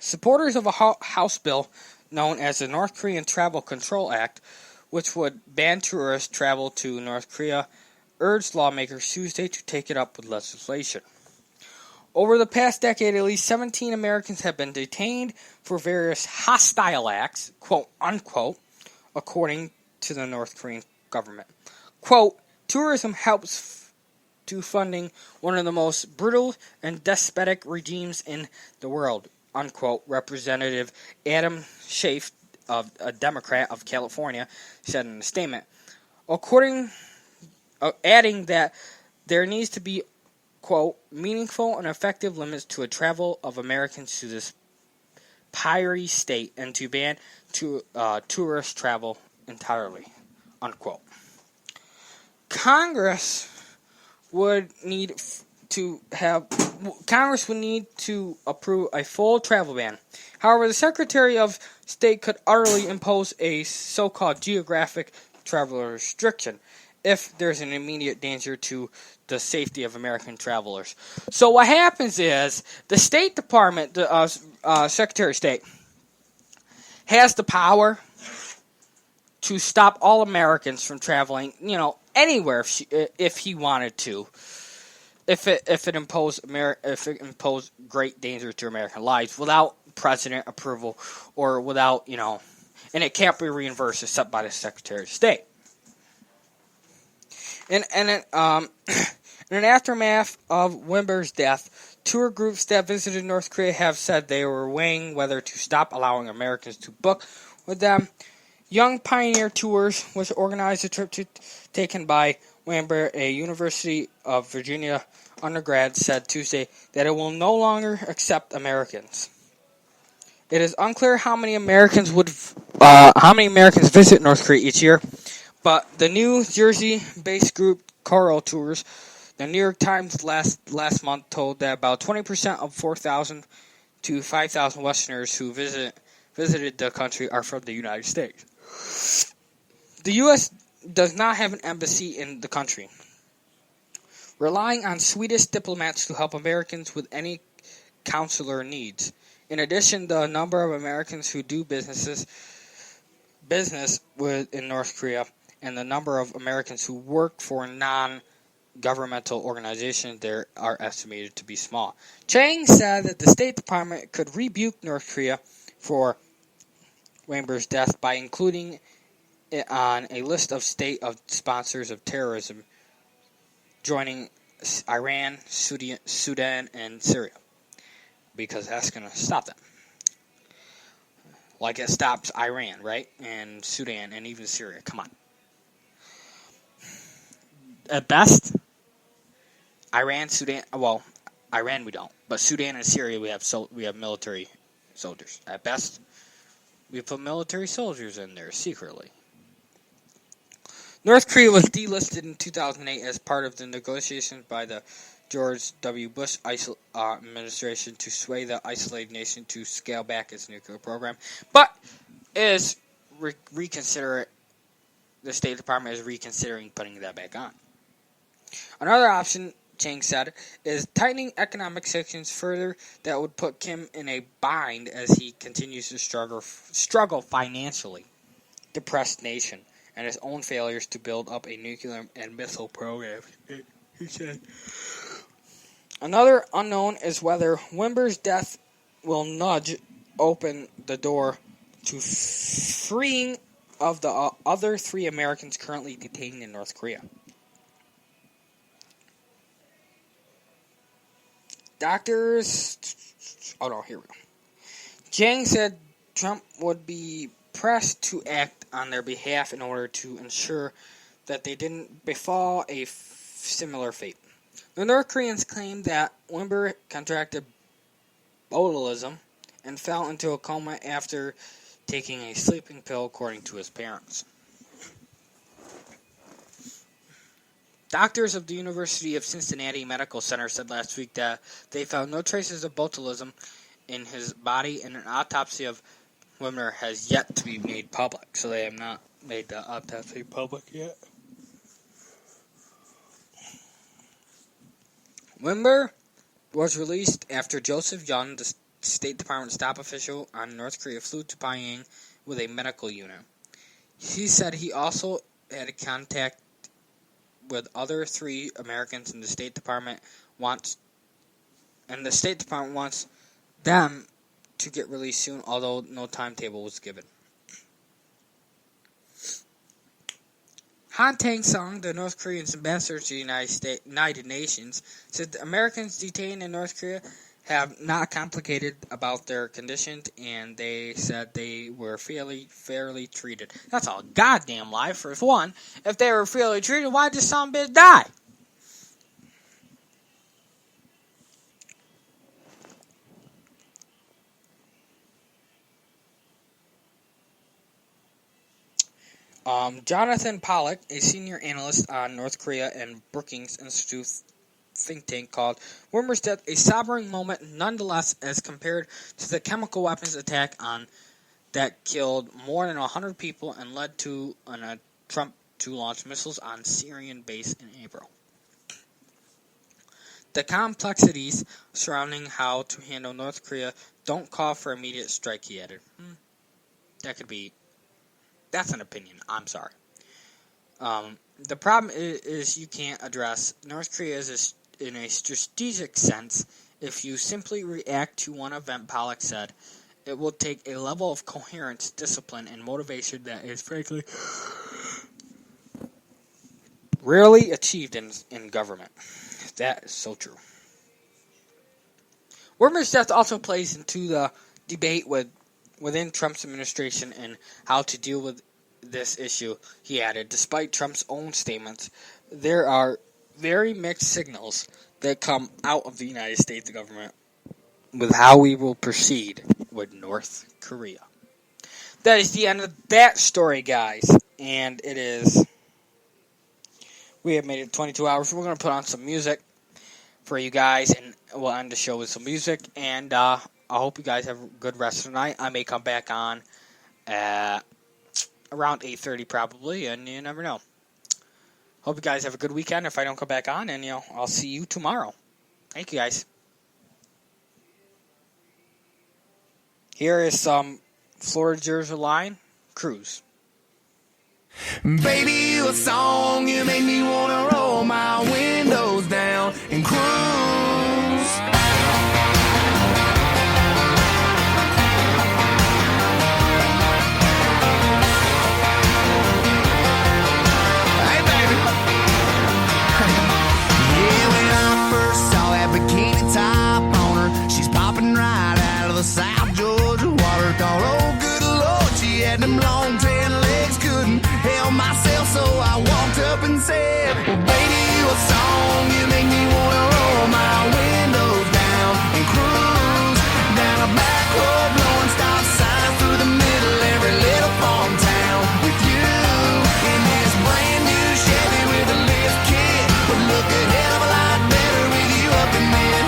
Supporters of a House bill known as the North Korean Travel Control Act, which would ban tourist travel to North Korea, urged lawmakers Tuesday to take it up with legislation. Over the past decade, at least 17 Americans have been detained for various hostile acts, quote unquote, according to the North Korean government. Quote, tourism helps to funding one of the most brutal and despotic regimes in the world, unquote, Representative Adam Schiff, a Democrat of California, said in a statement. Adding that there needs to be, quote, meaningful and effective limits to a travel of Americans to this pyre state and to ban tourist travel entirely, unquote. Congress would need to approve a full travel ban. However, the Secretary of State could utterly impose a so-called geographic travel restriction if there's an immediate danger to the safety of American travelers. So what happens is the State Department, the Secretary of State, has the power to stop all Americans from traveling, anywhere if he wanted to. If it imposed great danger to American lives without president approval or without, and it can't be reimbursed except by the Secretary of State. In an aftermath of Wimber's death, tour groups that visited North Korea have said they were weighing whether to stop allowing Americans to book with them. Young Pioneer Tours was organized a trip taken by Wimber, a University of Virginia undergrad, said Tuesday that it will no longer accept Americans. It is unclear how many Americans visit North Korea each year. But the New Jersey-based group Coral Tours, the New York Times last month told that about 20% of 4,000 to 5,000 Westerners who visited the country are from the United States. The U.S. does not have an embassy in the country, relying on Swedish diplomats to help Americans with any consular needs. In addition, the number of Americans who do business in North Korea and the number of Americans who work for non-governmental organizations there are estimated to be small. Chang said that the State Department could rebuke North Korea for Wimber's death by including it on a list of sponsors of terrorism, joining Iran, Sudan, and Syria, because that's going to stop them. Like it stops Iran, right? And Sudan, and even Syria. Come on. At best, Iran, Sudan. Well, Iran we don't, but Sudan and Syria we have military soldiers. At best, we put military soldiers in there secretly. North Korea was delisted in 2008 as part of the negotiations by the George W. Bush administration to sway the isolated nation to scale back its nuclear program, but the State Department is reconsidering putting that back on. Another option, Chang said, is tightening economic sanctions further that would put Kim in a bind as he continues to struggle financially. Depressed nation and his own failures to build up a nuclear and missile program, he said. Another unknown is whether Wimber's death will nudge open the door to freeing of the other 3 Americans currently detained in North Korea. Here we go. Jang said Trump would be pressed to act on their behalf in order to ensure that they didn't befall a similar fate. The North Koreans claimed that Wimber contracted botulism and fell into a coma after taking a sleeping pill, according to his parents. Doctors of the University of Cincinnati Medical Center said last week that they found no traces of botulism in his body, and an autopsy of Wimber has yet to be made public. So they have not made the autopsy public yet. Wimber was released after Joseph Young, State Department staff official on North Korea flew to Pyongyang with a medical unit. He said he also had contact with other 3 Americans in the State Department wants them to get released soon, although no timetable was given. Han Tang-sung, the North Korean ambassador to the United Nations, said the Americans detained in North Korea have not complicated about their conditions, and they said they were fairly treated. That's a goddamn lie. For one, if they were fairly treated, why did some bitch die? Jonathan Pollock, a senior analyst on North Korea and Brookings Institute think tank, called Wormer's death a sobering moment nonetheless as compared to the chemical weapons attack that killed more than 100 people and led to Trump to launch missiles on Syrian base in April. The complexities surrounding how to handle North Korea don't call for immediate strike, he added. That's an opinion. I'm sorry. The problem is you can't address North Korea in a strategic sense if you simply react to one event, Pollock said. It will take a level of coherence, discipline, and motivation that is frankly rarely achieved in government. That is so true. Wormer's death also plays into the debate within Trump's administration and how to deal with this issue, he added. Despite Trump's own statements, there are very mixed signals that come out of the United States government with how we will proceed with North Korea. That is the end of that story, guys. And it is... We have made it 22 hours. We're going to put on some music for you guys, and we'll end the show with some music. And I hope you guys have a good rest of the night. I may come back on around 8:30 probably, and you never know. Hope you guys have a good weekend if I don't come back on, and I'll see you tomorrow. Thank you, guys. Here is some Florida Georgia Line, Cruise. Baby, you a song, you make me wanna roll my windows down and cruise. Hey, baby. Yeah, when I first saw that bikini top on her, she's popping right out of the South Georgia water. Thought, oh, good Lord, she had them long tan legs, couldn't help myself, so I walked up and said, well, baby, you a song, you make me wanna roll my windows down and cruise down a back road, blowing stop signs through the middle every little farm town with you in this brand new Chevy with a lift kit. Would look a hell of a lot better with you up in it.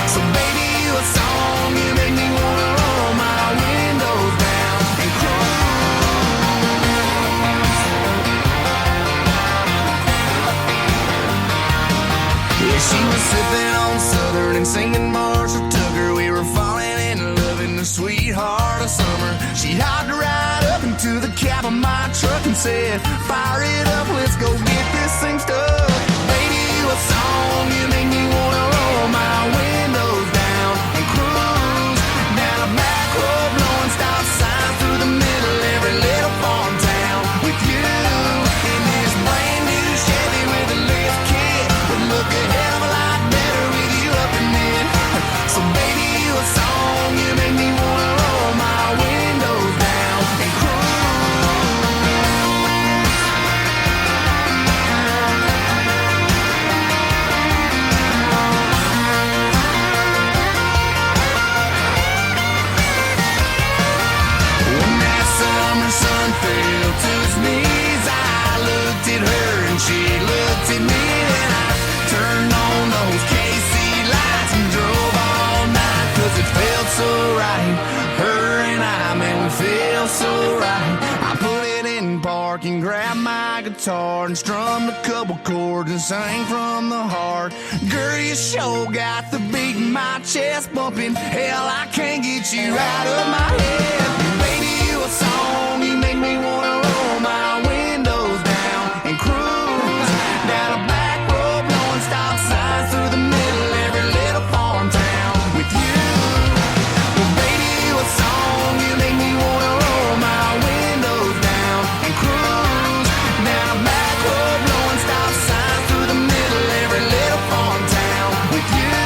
So baby, you a song, you make me wanna roll my windows down and cruise. Yeah, she was sipping on Southern and singing Marshall Tucker. We were falling in love in the sweetheart of summer. She hopped right up into the cab of my truck and said, fire it up, let's go get this thing stuck. Baby, you a song, you make me wanna roll my windows down and cruise down a back road, blowing stop signs through the middle every little farm town with you in this brand new Chevy with a lift kit. Would look a hell of a lot better with you up in it. So baby, you a song, you make me wanna roll my windows down and cruise. When that summer sun fell to its knees, I looked at her and she looked at me, and I turned on those KC lights and drove all night, 'cause it felt so right. Her and I, man, we feel so right. I put it in park MarkyMarc and grabbed my guitar and strummed a couple chords and sang from the heart. Girl, you sure got the beat in my chest bumping. Hell, I can't get you out of my head. Baby, you a song, you make me wanna roll my windows down and cruise down a back road, blowing stop signs through the middle of every little farm town with you. Well, baby, you a song, you make me wanna roll my windows down and cruise down a back road, blowing stop signs through the middle of every little farm town with you.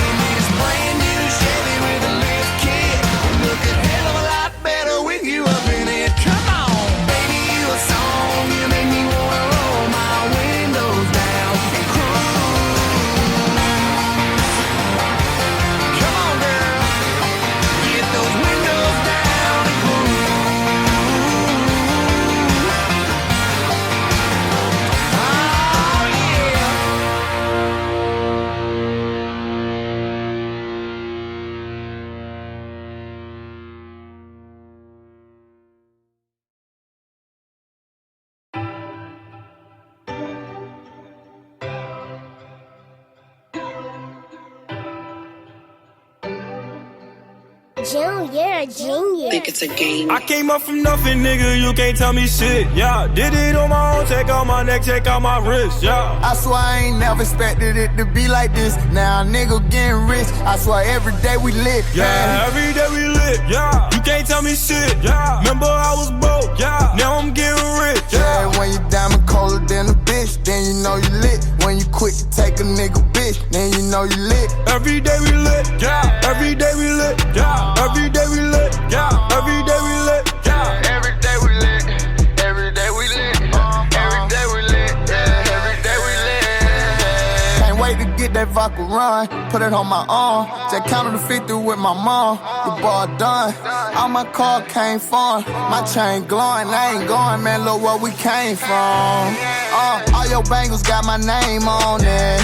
In this brand new Chevy with a lift kit, look a hell of a lot better with you up in it. Come on, baby, you a song, you make me wanna roll my windows down and cruise. Come on, girl, get those windows down and cruise. Oh, yeah. June, you're a genius. Think it's a game. I came up from nothing, nigga, you can't tell me shit, yeah. Did it on my own, check out my neck, check out my wrist, yeah. I swear I ain't never expected it to be like this. Now a nigga getting rich. I swear every day we lit. Yeah, every day we lit, yeah. You can't tell me shit, yeah. Remember I was broke, yeah. Now I'm getting rich, yeah. Yeah, when you diamond colder than a bitch, then you know you lit. When you quick to take a nigga bitch, then you know you lit. Every day we lit, yeah. Every day we lit, yeah. Every day we lit, yeah. Every day we lit, yeah. Every day we lit. Every day we lit. Every day we lit. Yeah, every day we lit. Can't wait to get that vodka run. Put it on my arm. Just counted the 50 with my mom. The ball done. All my car came from. My chain glowing. I ain't going, man. Look where we came from. All your bangles got my name on it.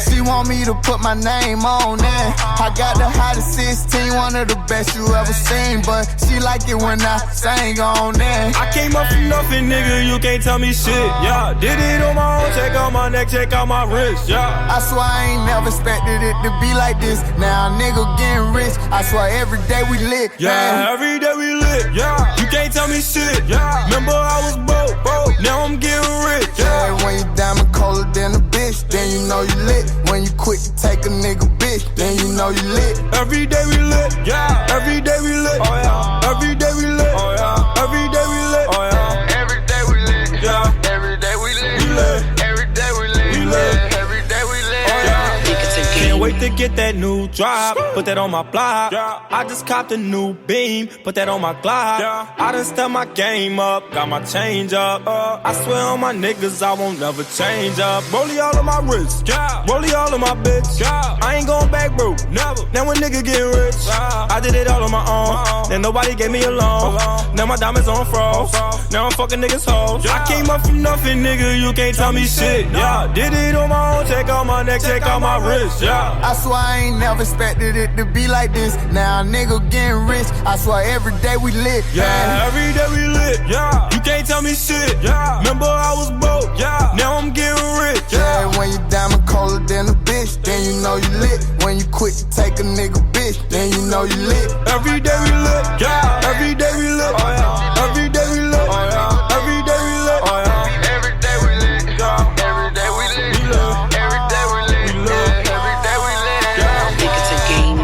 She want me to put my name on it. I got the hottest 16, one of the best you ever seen. But she like it when I sang on it. I came up from nothing, nigga, you can't tell me shit, yeah. Did it on my own, check out my neck, check out my wrist, yeah. I swear I ain't never expected it to be like this. Now a nigga getting rich. I swear every day we lit. Yeah, man. every day we lit, yeah. You can't tell me shit, yeah. Remember I was broke, now I'm getting rich, yeah. Yeah, when you diamond colder than a bitch, then you know you lit. When you quick to take a nigga bitch, then you know you lit. Every day we lit, yeah. Every day we lit, oh yeah. Every day we lit, oh yeah. Every day we lit, oh yeah. Every day we lit. Yeah. Every day we lit. We lit. Every day we lit. We lit. Yeah, every day we lit. Oh yeah. Think it's a game. Can't wait to get that new drop, put that on my block. Yeah. I just copped a new beam, put that on my Glock. Yeah. I done stepped my game up, got my change up. I swear on my niggas, I won't never change up. Rollie all on my wrist, yeah. Rollie all on my bitch, yeah. I ain't going back, bro, never. Now a nigga getting rich, yeah. I did it all on my own. Then nobody gave me a loan. Now my diamonds on froze. Now I'm fucking niggas hoes. Yeah. I came up from nothing, nigga, you can't tell me shit, yeah. Did it on my own, check out my neck, check out my wrist, yeah. I swear I ain't never expected it to be like this. Now a nigga getting rich. I swear every day we lit. Yeah, man. every day we lit, yeah. You can't tell me shit, yeah. Remember I was broke, yeah. Now I'm getting rich, yeah. Yeah, when you diamond colder than a bitch, then you know you lit. When you quick to take a nigga bitch, then you know you lit. Every day we lit, yeah. Every day we lit, oh yeah. Every day we lit, oh yeah. Every day we lit, oh yeah. Every day we lit. Yeah. Every day we lit. We lit. Every day we lit. We lit. Yeah, every day we lit. Yeah. Think it's a game.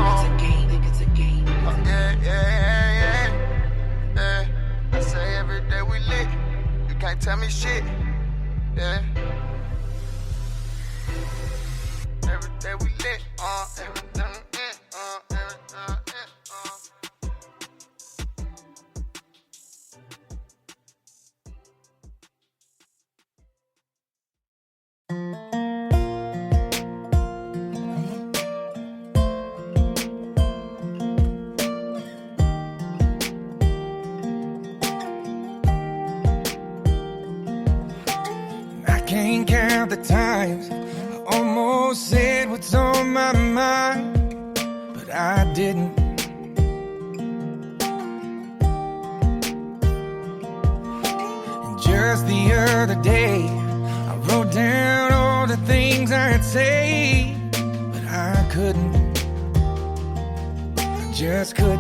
Think it's a game. Yeah. I say every day we lit. You can't tell me shit. Yeah. Every day we lit. Every day we lit. Every day we lit. I can't count the times I almost said what's on my mind, but I didn't. And the other day, I wrote down all the things I'd say, but I couldn't. I just couldn't.